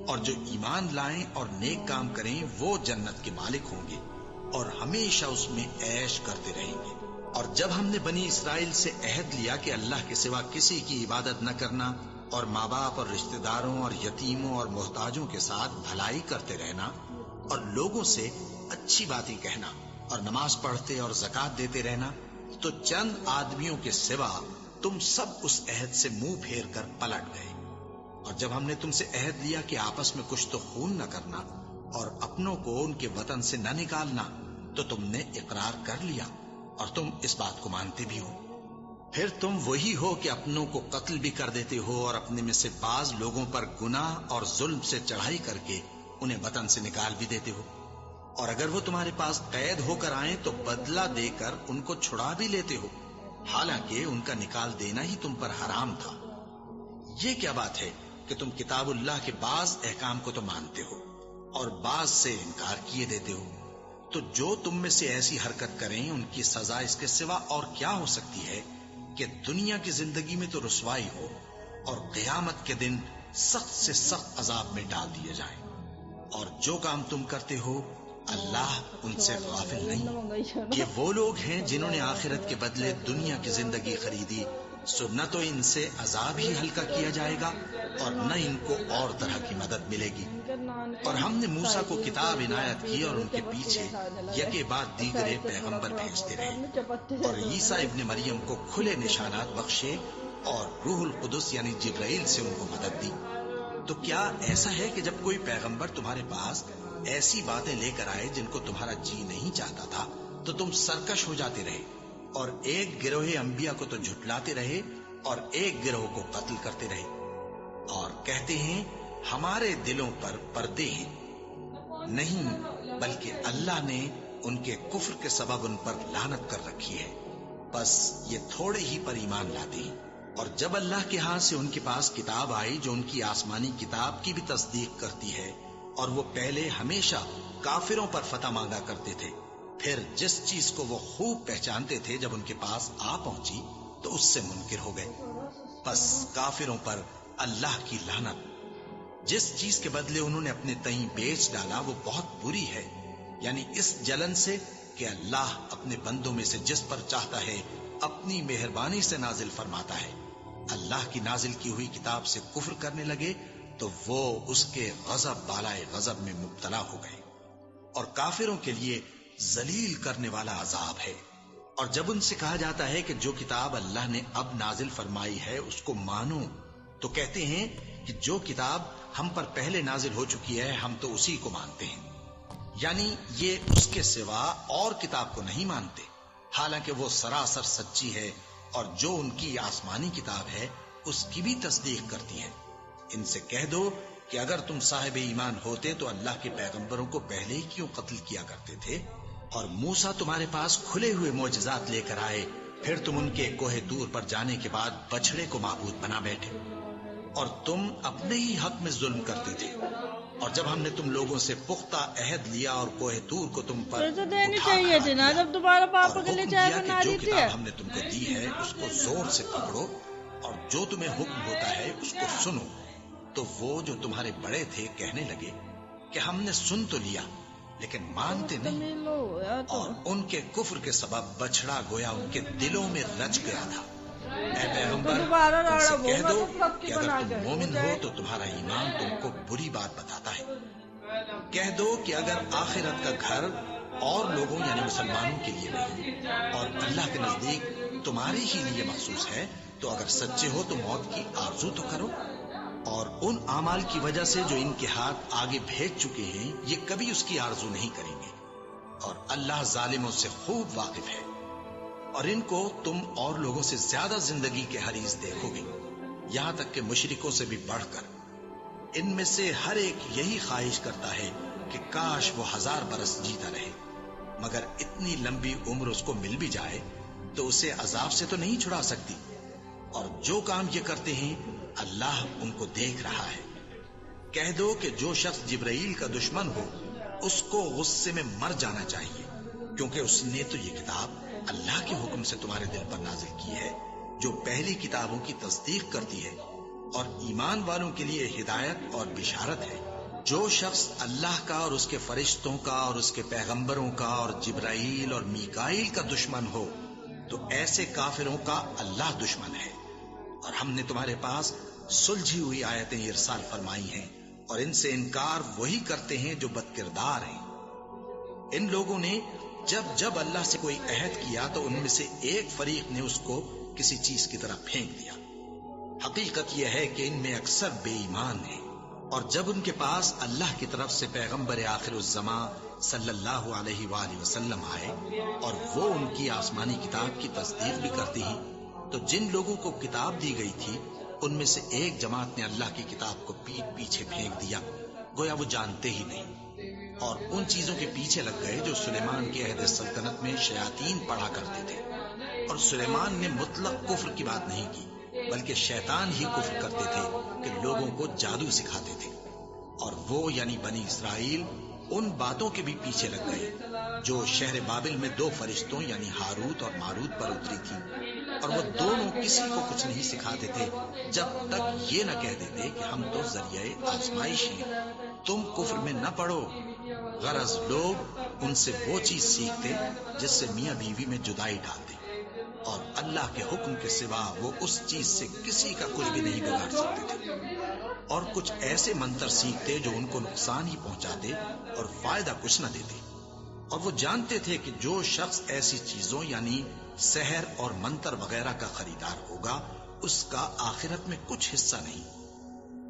اور جو ایمان لائیں اور نیک کام کریں وہ جنت کے مالک ہوں گے اور ہمیشہ اس میں عیش کرتے رہیں گے۔ اور جب ہم نے بنی اسرائیل سے عہد لیا کہ اللہ کے سوا کسی کی عبادت نہ کرنا اور ماں باپ اور رشتہ داروں اور یتیموں اور محتاجوں کے ساتھ بھلائی کرتے رہنا اور لوگوں سے اچھی باتیں کہنا اور نماز پڑھتے اور زکوٰۃ دیتے رہنا، تو چند آدمیوں کے سوا تم سب اس عہد سے منہ پھیر کر پلٹ گئے۔ اور جب ہم نے تم سے عہد لیا کہ آپس میں کچھ تو خون نہ کرنا اور اپنوں کو ان کے وطن سے نہ نکالنا، تو تم نے اقرار کر لیا اور تم اس بات کو مانتے بھی ہو۔ پھر تم وہی ہو کہ اپنوں کو قتل بھی کر دیتے ہو اور اپنے میں سے بعض لوگوں پر گناہ اور ظلم سے چڑھائی کر کے انہیں وطن سے نکال بھی دیتے ہو، اور اگر وہ تمہارے پاس قید ہو کر آئیں تو بدلہ دے کر ان کو چھڑا بھی لیتے ہو، حالانکہ ان کا نکال دینا ہی تم پر حرام تھا۔ یہ کیا بات ہے کہ تم کتاب اللہ کے بعض احکام کو تو مانتے ہو اور بعض سے انکار کیے دیتے ہو؟ تو جو تم میں سے ایسی حرکت کریں ان کی سزا اس کے سوا اور کیا ہو سکتی ہے کہ دنیا کی زندگی میں تو رسوائی ہو اور قیامت کے دن سخت سے سخت عذاب میں ڈال دیے جائیں۔ اور جو کام تم کرتے ہو اللہ ان سے غافل نہیں کہ وہ لوگ ہیں جنہوں نے آخرت کے بدلے دنیا کی زندگی خریدی، سو نہ تو ان سے عذاب ہی ہلکا کیا جائے گا اور نہ ان کو اور طرح کی مدد ملے گی۔ اور ہم نے موسیٰ کو کتاب عنایت کی اور ان کے پیچھے یکے بعد دیگرے پیغمبر بھیجتے رہے، اور عیسیٰ ابن مریم کو کھلے نشانات بخشے اور روح القدس یعنی جبرائیل سے ان کو مدد دی۔ تو کیا ایسا ہے کہ جب کوئی پیغمبر تمہارے پاس ایسی باتیں لے کر آئے جن کو تمہارا جی نہیں چاہتا تھا تو تم سرکش ہو جاتے رہے اور ایک گروہ انبیاء کو تو جھٹلاتے رہے اور ایک گروہ کو قتل کرتے رہے، اور کہتے ہیں ہمارے دلوں پر پردے ہیں؟ نہیں، بلکہ اللہ نے ان کے کفر کے سبب ان پر لعنت کر رکھی ہے، بس یہ تھوڑے ہی پر ایمان لاتے ہیں۔ اور جب اللہ کے ہاں سے ان کے پاس کتاب آئی جو ان کی آسمانی کتاب کی بھی تصدیق کرتی ہے، اور وہ پہلے ہمیشہ کافروں پر فتح مانگا کرتے تھے، پھر جس چیز کو وہ خوب پہچانتے تھے جب ان کے پاس آ پہنچی تو اس سے منکر ہو گئے، بس کافروں پر اللہ کی لعنت۔ جس چیز کے بدلے انہوں نے اپنے تئیں بیچ ڈالا وہ بہت بری ہے، یعنی اس جلن سے کہ اللہ اپنے بندوں میں سے جس پر چاہتا ہے اپنی مہربانی سے نازل فرماتا ہے۔ اللہ کی نازل کی ہوئی کتاب سے کفر کرنے لگے تو وہ اس کے غضب بالائے غضب میں مبتلا ہو گئے، اور کافروں کے لیے ذلیل کرنے والا عذاب ہے۔ اور جب ان سے کہا جاتا ہے کہ جو کتاب اللہ نے اب نازل فرمائی ہے اس کو مانو، تو کہتے ہیں کہ جو کتاب ہم پر پہلے نازل ہو چکی ہے ہم تو اسی کو مانتے ہیں، یعنی یہ اس کے سوا اور کتاب کو نہیں مانتے، حالانکہ وہ سراسر سچی ہے اور جو ان کی آسمانی کتاب ہے اس کی بھی تصدیق کرتی ہے۔ ان سے کہہ دو کہ اگر تم صاحب ایمان ہوتے تو اللہ کے پیغمبروں کو پہلے ہی کیوں قتل کیا کرتے تھے؟ اور موسیٰ تمہارے پاس کھلے ہوئے معجزات لے کر آئے، پھر تم ان کے کوہ طور پر جانے کے بعد بچڑے کو معبود بنا بیٹھے، اور تم اپنے ہی حق میں ظلم کرتے تھے۔ اور جب ہم نے تم لوگوں سے پختہ عہد لیا اور کوہ طور کو تم پر چاہیے تھی نا جب دوبارہ پاپا کے لیے چائے بنا جو دی تھی۔ کتاب ہم نے تم کو دی ہے اس کو زور سے پکڑو اور جو تمہیں حکم ہوتا ہے اس کو سنو۔ تو وہ جو تمہارے بڑے تھے کہنے لگے کہ ہم نے سن تو لیا لیکن مانتے نہیں، اور ان کے کفر کے سبب بچڑا گویا ان کے دلوں میں رچ گیا تھا۔ اے پیغمبر ان سے کہہ دو کہ اگر تم مومن ہو تو تمہارا ایمان تم کو بری بات بتاتا ہے۔ کہہ دو کہ اگر آخرت کا گھر اور لوگوں یعنی مسلمانوں کے لیے نہیں اور اللہ کے نزدیک تمہارے ہی لیے مخصوص ہے تو اگر سچے ہو تو موت کی آرزو تو کرو، اور ان اعمال کی وجہ سے جو ان کے ہاتھ آگے بھیج چکے ہیں یہ کبھی اس کی آرزو نہیں کریں گے، اور اللہ ظالموں سے خوب واقف ہے۔ اور ان کو تم اور لوگوں سے زیادہ زندگی کے حریص دیکھو گے، یہاں تک کہ مشرکوں سے بھی بڑھ کر۔ ان میں سے ہر ایک یہی خواہش کرتا ہے کہ کاش وہ 1000 برس جیتا رہے، مگر اتنی لمبی عمر اس کو مل بھی جائے تو اسے عذاب سے تو نہیں چھڑا سکتی، اور جو کام یہ کرتے ہیں اللہ ان کو دیکھ رہا ہے۔ کہہ دو کہ جو شخص جبرائیل کا دشمن ہو اس کو غصے میں مر جانا چاہیے، کیونکہ اس نے تو یہ کتاب اللہ کے حکم سے تمہارے دل پر نازل کی ہے جو پہلی کتابوں کی تصدیق کرتی ہے اور ایمان والوں کے لیے ہدایت اور بشارت ہے۔ جو شخص اللہ کا اور اس کے فرشتوں کا اور اس کے پیغمبروں کا اور جبرائیل اور میکائیل کا دشمن ہو تو ایسے کافروں کا اللہ دشمن ہے. اور ہم نے تمہارے پاس سلجھی ہوئی آیتیں ارسال فرمائی ہیں اور ان سے انکار وہی کرتے ہیں جو بد کردار ہیں. ان لوگوں نے جب اللہ سے کوئی عہد کیا تو ان میں سے ایک فریق نے اس کو کسی چیز کی طرح پھینک دیا. حقیقت یہ ہے کہ ان میں اکثر بے ایمان ہیں. اور جب ان کے پاس اللہ کی طرف سے پیغمبر آخر الزمان صلی اللہ علیہ وآلہ وسلم آئے اور وہ ان کی آسمانی کتاب کی تصدیق بھی کرتی ہیں تو جن لوگوں کو کتاب دی گئی تھی ان میں سے ایک جماعت نے اللہ کی کتاب کو پیٹ پیچھے پھینک دیا گویا وہ جانتے ہی نہیں، اور ان چیزوں کے پیچھے لگ گئے جو سلیمان کے عہد سلطنت میں شیاطین پڑھا کرتے تھے. اور سلیمان نے مطلق کفر کی بات نہیں کی بلکہ شیطان ہی کفر کرتے تھے کہ لوگوں کو جادو سکھاتے تھے. اور وہ یعنی بنی اسرائیل ان باتوں کے بھی پیچھے لگ گئے جو شہر بابل میں 2 فرشتوں یعنی ہاروت اور ماروت پر اتری تھی، اور وہ دونوں کسی کو کچھ نہیں سکھاتے تھے جب تک یہ نہ کہہ دیتے کہ ہم تو ذریعہ آزمائش ہیں، تم کفر میں نہ پڑو. غرض لوگ ان سے وہ چیز سیکھتے جس سے میاں بیوی میں جدائی ڈالتے، اور اللہ کے حکم کے سوا وہ اس چیز سے کسی کا کچھ بھی نہیں بگاڑ سکتے تھے. اور کچھ ایسے منتر سیکھتے جو ان کو نقصان ہی پہنچاتے اور فائدہ کچھ نہ دیتے. اور وہ جانتے تھے کہ جو شخص ایسی چیزوں یعنی سحر اور منتر وغیرہ کا خریدار ہوگا اس کا آخرت میں کچھ حصہ نہیں.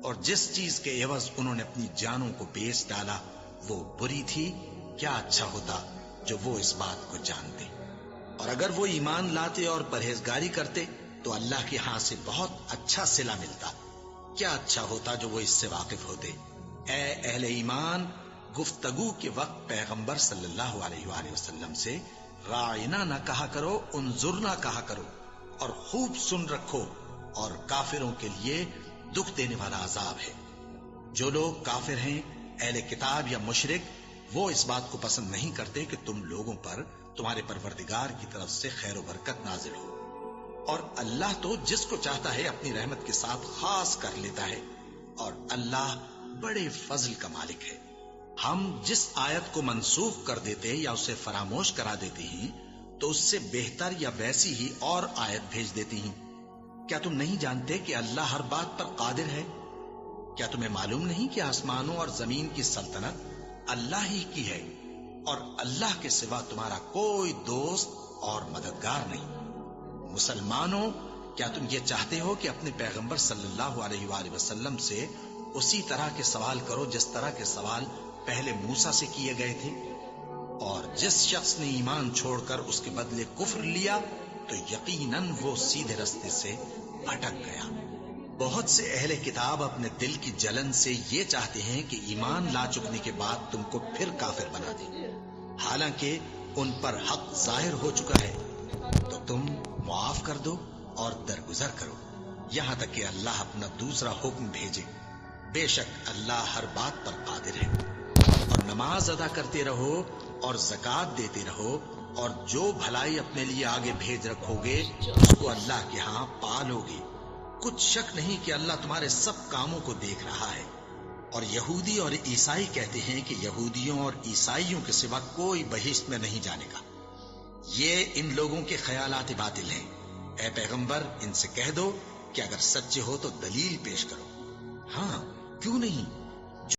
اور جس چیز کے عوض انہوں نے اپنی جانوں کو بیچ ڈالا وہ بری تھی. کیا اچھا ہوتا جو وہ اس بات کو جانتے. اور اگر وہ ایمان لاتے اور پرہیزگاری کرتے تو اللہ کے ہاں سے بہت اچھا صلہ ملتا. کیا اچھا ہوتا جو وہ اس سے واقف ہوتے. اے اہل ایمان، گفتگو کے وقت پیغمبر صلی اللہ علیہ وآلہ وسلم سے راعنا نہ کہا کرو، انظرنا کہا کرو، اور خوب سن رکھو. اور کافروں کے لیے دکھ دینے والا عذاب ہے. جو لوگ کافر ہیں، اہل کتاب یا مشرک، وہ اس بات کو پسند نہیں کرتے کہ تم لوگوں پر تمہارے پروردگار کی طرف سے خیر و برکت نازل ہو. اور اللہ تو جس کو چاہتا ہے اپنی رحمت کے ساتھ خاص کر لیتا ہے، اور اللہ بڑے فضل کا مالک ہے. ہم جس آیت کو منسوخ کر دیتے یا اسے فراموش کرا دیتے ہیں تو اس سے بہتر یا ویسی ہی اور آیت بھیج دیتی ہیں. کیا تم نہیں جانتے کہ اللہ ہر بات پر قادر ہے؟ کیا تمہیں معلوم نہیں کہ آسمانوں اور زمین کی سلطنت اللہ ہی کی ہے، اور اللہ کے سوا تمہارا کوئی دوست اور مددگار نہیں. مسلمانوں، کیا تم یہ چاہتے ہو کہ اپنے پیغمبر صلی اللہ علیہ وآلہ وسلم سے اسی طرح کے سوال کرو جس طرح کے سوال پہلے موسیٰ سے کیے گئے تھے؟ اور جس شخص نے ایمان چھوڑ کر اس کے بدلے کفر لیا تو یقیناً وہ سیدھے رستے سے بھٹک گیا. بہت سے اہل کتاب اپنے دل کی جلن سے یہ چاہتے ہیں کہ ایمان لا چکنے کے بعد تم کو پھر کافر بنا دیں، حالانکہ ان پر حق ظاہر ہو چکا ہے. تو تم معاف کر دو اور درگزر کرو یہاں تک کہ اللہ اپنا دوسرا حکم بھیجے. بے شک اللہ ہر بات پر قادر ہے. اور نماز ادا کرتے رہو اور زکوٰۃ دیتے رہو، اور جو بھلائی اپنے لیے آگے بھیج رکھو گے اس کو اللہ کے ہاں پالو گے. کچھ شک نہیں کہ اللہ تمہارے سب کاموں کو دیکھ رہا ہے. اور یہودی اور عیسائی کہتے ہیں کہ یہودیوں اور عیسائیوں کے سوا کوئی بہشت میں نہیں جانے گا. یہ ان لوگوں کے خیالات باطل ہیں. اے پیغمبر، ان سے کہہ دو کہ اگر سچے ہو تو دلیل پیش کرو. ہاں، کیوں نہیں؟